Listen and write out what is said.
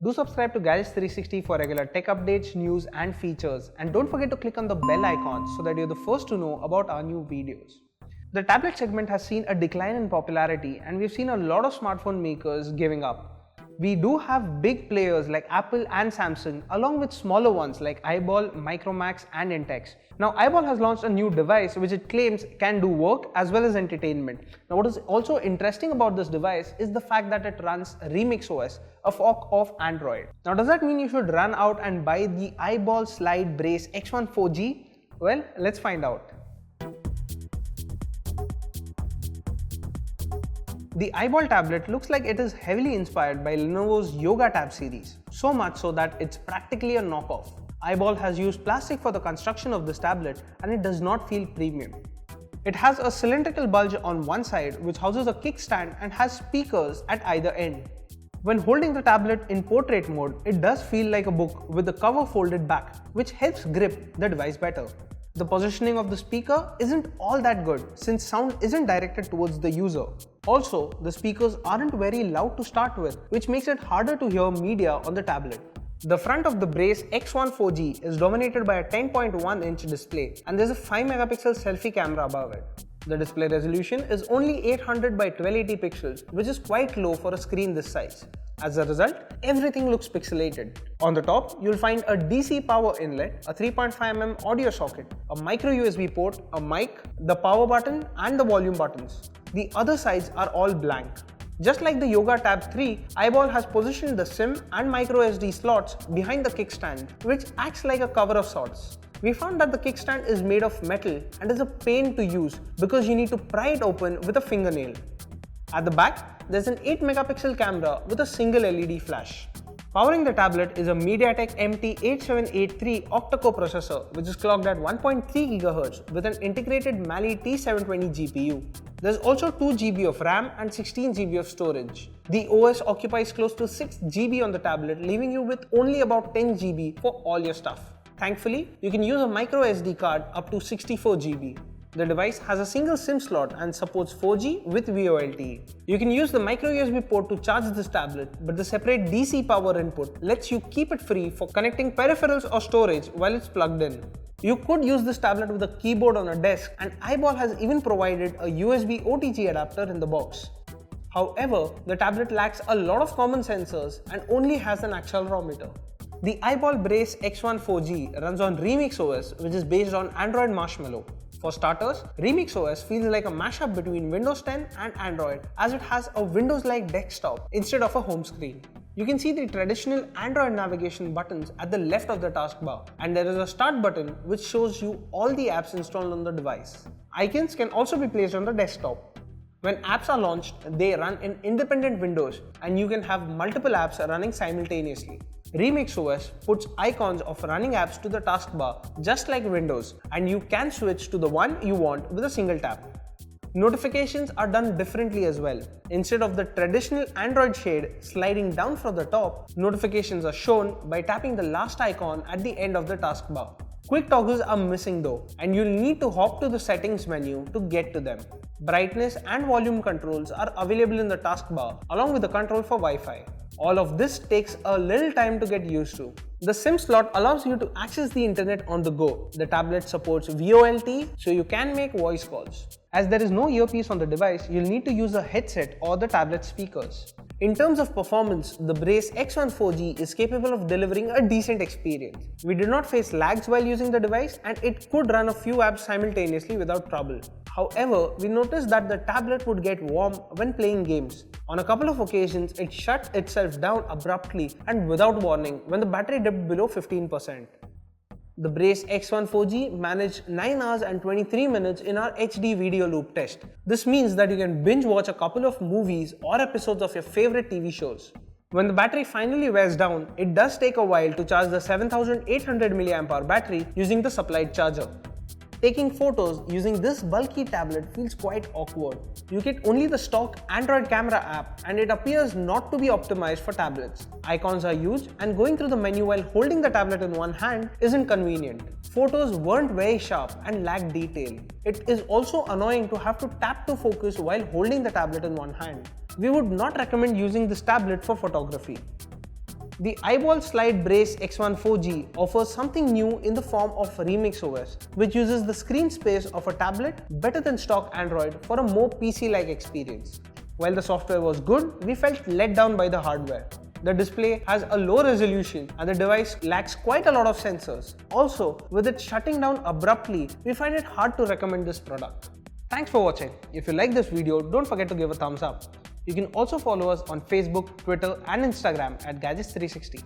Do subscribe to Gadgets 360 for regular tech updates, news and features, and don't forget to click on the bell icon so that you're the first to know about our new videos. The tablet segment has seen a decline in popularity and we've seen a lot of smartphone makers giving up. We do have big players like Apple and Samsung along with smaller ones like iBall, Micromax and Intex. Now iBall has launched a new device which it claims can do work as well as entertainment. Now what is also interesting about this device is the fact that it runs Remix OS, a fork of Android. Now does that mean you should run out and buy the iBall Slide Brace-X1 4G? Well, let's find out. The iBall tablet looks like it is heavily inspired by Lenovo's Yoga Tab series, so much so that it's practically a knockoff. iBall has used plastic for the construction of this tablet and it does not feel premium. It has a cylindrical bulge on one side which houses a kickstand and has speakers at either end. When holding the tablet in portrait mode, it does feel like a book with the cover folded back, which helps grip the device better. The positioning of the speaker isn't all that good since sound isn't directed towards the user. Also, the speakers aren't very loud to start with, which makes it harder to hear media on the tablet. The front of the Brace-X1 4G is dominated by a 10.1-inch display and there's a 5-megapixel selfie camera above it. The display resolution is only 800 by 1280 pixels, which is quite low for a screen this size. As a result, everything looks pixelated. On the top, you'll find a DC power inlet, a 3.5mm audio socket, a micro USB port, a mic, the power button and the volume buttons. The other sides are all blank. Just like the Yoga Tab 3, iBall has positioned the SIM and micro SD slots behind the kickstand, which acts like a cover of sorts. We found that the kickstand is made of metal and is a pain to use because you need to pry it open with a fingernail. At the back, there's an 8-megapixel camera with a single LED flash. Powering the tablet is a MediaTek MT8783 octa-core processor which is clocked at 1.3 GHz with an integrated Mali T720 GPU. There's also 2 GB of RAM and 16 GB of storage. The OS occupies close to 6 GB on the tablet, leaving you with only about 10 GB for all your stuff. Thankfully, you can use a micro SD card up to 64 GB. The device has a single SIM slot and supports 4G with VoLTE. You can use the micro USB port to charge this tablet, but the separate DC power input lets you keep it free for connecting peripherals or storage while it's plugged in. You could use this tablet with a keyboard on a desk, and iBall has even provided a USB OTG adapter in the box. However, the tablet lacks a lot of common sensors and only has an accelerometer. The iBall Brace-X1 4G runs on Remix OS, which is based on Android Marshmallow. For starters, Remix OS feels like a mashup between Windows 10 and Android as it has a Windows-like desktop instead of a home screen. You can see the traditional Android navigation buttons at the left of the taskbar, and there is a start button which shows you all the apps installed on the device. Icons can also be placed on the desktop. When apps are launched, they run in independent windows and you can have multiple apps running simultaneously. Remix OS puts icons of running apps to the taskbar just like Windows, and you can switch to the one you want with a single tap. Notifications are done differently as well. Instead of the traditional Android shade sliding down from the top, notifications are shown by tapping the last icon at the end of the taskbar. Quick toggles are missing though, and you'll need to hop to the settings menu to get to them. Brightness and volume controls are available in the taskbar along with the control for Wi-Fi. All of this takes a little time to get used to. The SIM slot allows you to access the internet on the go. The tablet supports VoLTE, so you can make voice calls. As there is no earpiece on the device, you'll need to use a headset or the tablet speakers. In terms of performance, the Brace-X1 4G is capable of delivering a decent experience. We did not face lags while using the device and it could run a few apps simultaneously without trouble. However, we noticed that the tablet would get warm when playing games. On a couple of occasions, it shut itself down abruptly and without warning when the battery dipped below 15%. The Brace-X1 4G managed 9 hours and 23 minutes in our HD video loop test. This means that you can binge watch a couple of movies or episodes of your favorite TV shows. When the battery finally wears down, it does take a while to charge the 7800 mAh battery using the supplied charger. Taking photos using this bulky tablet feels quite awkward. You get only the stock Android camera app and it appears not to be optimized for tablets. Icons are huge and going through the menu while holding the tablet in one hand isn't convenient. Photos weren't very sharp and lacked detail. It is also annoying to have to tap to focus while holding the tablet in one hand. We would not recommend using this tablet for photography. The iBall Slide Brace-X1 4G offers something new in the form of Remix OS, which uses the screen space of a tablet better than stock Android for a more PC-like experience. While the software was good, we felt let down by the hardware. The display has a low resolution and the device lacks quite a lot of sensors. Also, with it shutting down abruptly, we find it hard to recommend this product. Thanks for watching. If you like this video, don't forget to give a thumbs up. You can also follow us on Facebook, Twitter and Instagram at Gadgets360.